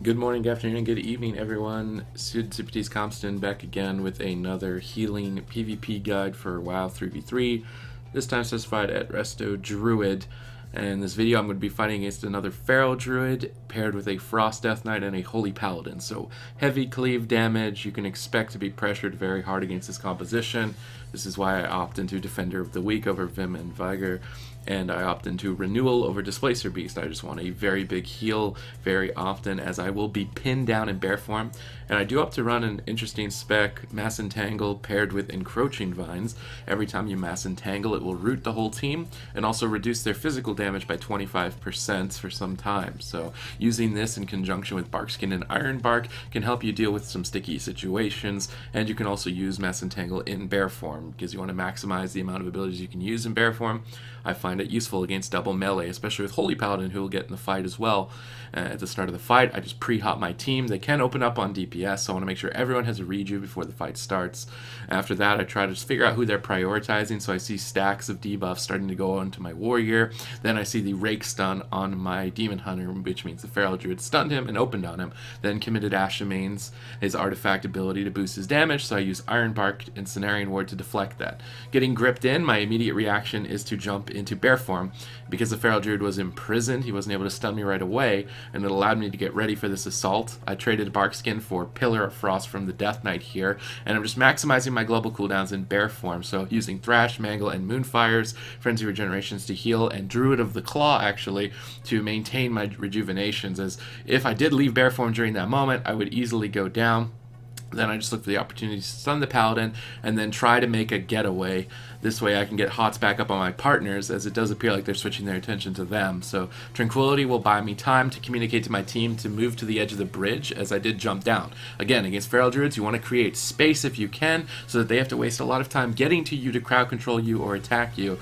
Good morning, good afternoon, and good evening, everyone. Supatease Compston back again with another healing PvP guide for WoW 3v3. This time specified at Resto Druid. And in this video, I'm going to be fighting against another Feral Druid paired with a Frost Death Knight and a Holy Paladin. So heavy cleave damage. You can expect to be pressured very hard against this composition. This is why I opt into Defender of the Week over Vim and Vigor. And I opt into Renewal over Displacer Beast. I just want a very big heal very often, as I will be pinned down in bear form. And I do opt to run an interesting spec, Mass Entangle paired with Encroaching Vines. Every time you Mass Entangle, it will root the whole team and also reduce their physical damage by 25% for some time. So using this in conjunction with Barkskin and Iron Bark can help you deal with some sticky situations. And you can also use Mass Entangle in bear form because you want to maximize the amount of abilities you can use in bear form. I find it useful against double melee, especially with Holy Paladin, who will get in the fight as well. At the start of the fight, I just pre-hop my team. They can open up on DPS, so I want to make sure everyone has a rejuve before the fight starts. After that, I try to just figure out who they're prioritizing, so I see stacks of debuffs starting to go onto my warrior. Then I see the Rake stun on my Demon Hunter, which means the Feral Druid stunned him and opened on him. Then committed Ashamane's, his artifact ability to boost his damage, so I use Iron Bark and Cenarian Ward to deflect that. Getting gripped in, my immediate reaction is to jump into bear form. Because the Feral Druid was imprisoned, he wasn't able to stun me right away, and it allowed me to get ready for this assault. I traded Barkskin for Pillar of Frost from the Death Knight here, and I'm just maximizing my global cooldowns in bear form, so using Thrash, Mangle, and Moonfires, Frenzy Regenerations to heal, and Druid of the Claw, actually, to maintain my rejuvenations, as if I did leave bear form during that moment, I would easily go down. Then I just look for the opportunity to stun the Paladin and then try to make a getaway. This way I can get hots back up on my partners, as it does appear like they're switching their attention to them. So Tranquility will buy me time to communicate to my team to move to the edge of the bridge, as I did jump down. Again, against Feral Druids, you want to create space if you can, so that they have to waste a lot of time getting to you to crowd control you or attack you.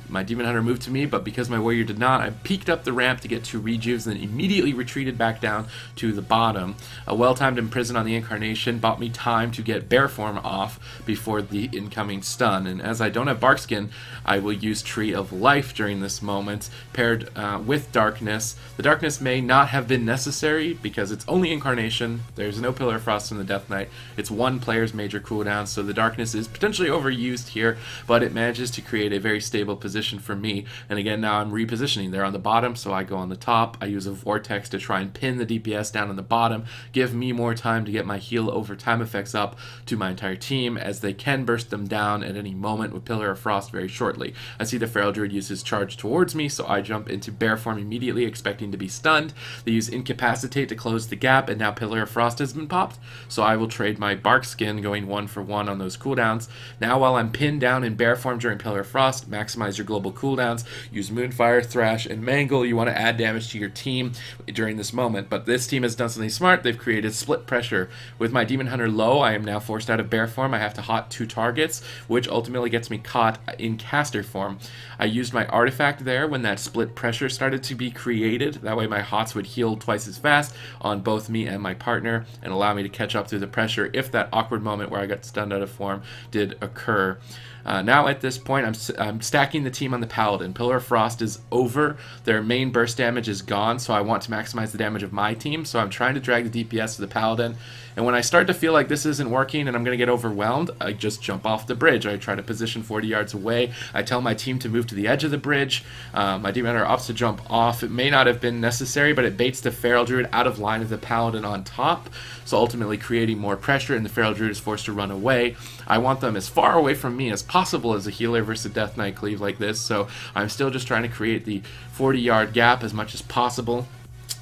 My Demon Hunter moved to me, but because my warrior did not, I peeked up the ramp to get 2 rejuves and then immediately retreated back down to the bottom. A well-timed Imprison on the Incarnation bought me time to get bear form off before the incoming stun, and as I don't have Barkskin, I will use Tree of Life during this moment, paired with Darkness. The Darkness may not have been necessary because it's only Incarnation, there's no Pillar of Frost in the Death Knight, it's one player's major cooldown, so the Darkness is potentially overused here, but it manages to create a very stable position for me. And again, now I'm repositioning. They're on the bottom, so I go on the top. I use a Vortex to try and pin the DPS down on the bottom, give me more time to get my heal over time effects up to my entire team, as they can burst them down at any moment with Pillar of Frost very shortly. I see the Feral Druid use his charge towards me, so I jump into bear form immediately, expecting to be stunned. They use Incapacitate to close the gap, and now Pillar of Frost has been popped, so I will trade my Barkskin, going 1 for 1 on those cooldowns. Now, while I'm pinned down in bear form during Pillar of Frost, maximize your global cooldowns, use Moonfire, Thrash, and Mangle. You want to add damage to your team during this moment, but this team has done something smart. They've created split pressure. With my Demon Hunter low, I am now forced out of bear form. I have to hot 2 targets, which ultimately gets me caught in caster form. I used my artifact there when that split pressure started to be created. That way my hots would heal twice as fast on both me and my partner and allow me to catch up through the pressure if that awkward moment where I got stunned out of form did occur. Now at this point, I'm stacking the team on the Paladin. Pillar of Frost is over. Their main burst damage is gone, so I want to maximize the damage of my team. So I'm trying to drag the DPS to the Paladin. And when I start to feel like this isn't working and I'm going to get overwhelmed, I just jump off the bridge. I try to position 40 yards away. I tell my team to move to the edge of the bridge. My Demon Hunter opts to jump off. It may not have been necessary, but it baits the Feral Druid out of line of the Paladin on top, so ultimately creating more pressure, and the Feral Druid is forced to run away. I want them as far away from me as possible as a healer versus a Death Knight Cleave like this, so I'm still just trying to create the 40-yard gap as much as possible.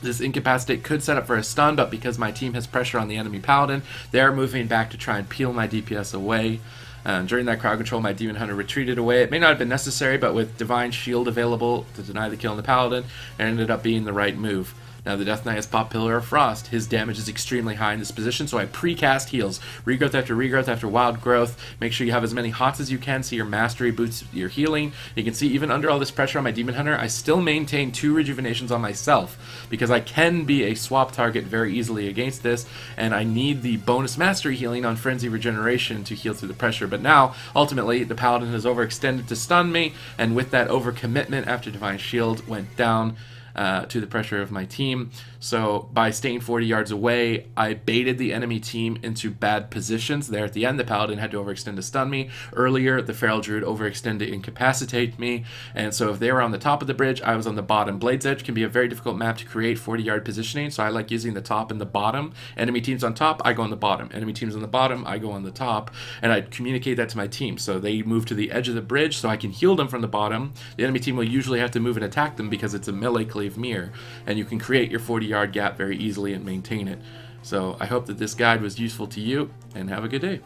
This Incapacitate could set up for a stun, but because my team has pressure on the enemy Paladin, they're moving back to try and peel my DPS away. During that crowd control, my Demon Hunter retreated away. It may not have been necessary, but with Divine Shield available to deny the kill on the Paladin, it ended up being the right move. Now the Death Knight has popped Pillar of Frost. His damage is extremely high in this position, so I pre-cast heals. Regrowth after Wild Growth. Make sure you have as many hots as you can so your Mastery boosts your healing. You can see even under all this pressure on my Demon Hunter, I still maintain 2 rejuvenations on myself, because I can be a swap target very easily against this, and I need the bonus Mastery healing on Frenzy Regeneration to heal through the pressure. But now, ultimately, the Paladin has overextended to stun me, and with that overcommitment after Divine Shield went down, to the pressure of my team. So by staying 40 yards away, I baited the enemy team into bad positions. There at the end, the Paladin had to overextend to stun me. Earlier, the Feral Druid overextended to incapacitate me. And so if they were on the top of the bridge, I was on the bottom. Blade's Edge can be a very difficult map to create 40-yard positioning, so I like using the top and the bottom. Enemy teams on top, I go on the bottom. Enemy teams on the bottom, I go on the top. And I communicate that to my team. So they move to the edge of the bridge so I can heal them from the bottom. The enemy team will usually have to move and attack them because it's a melee Cleave mirror. And you can create your 40-yard gap very easily and maintain it. So I hope that this guide was useful to you, and have a good day.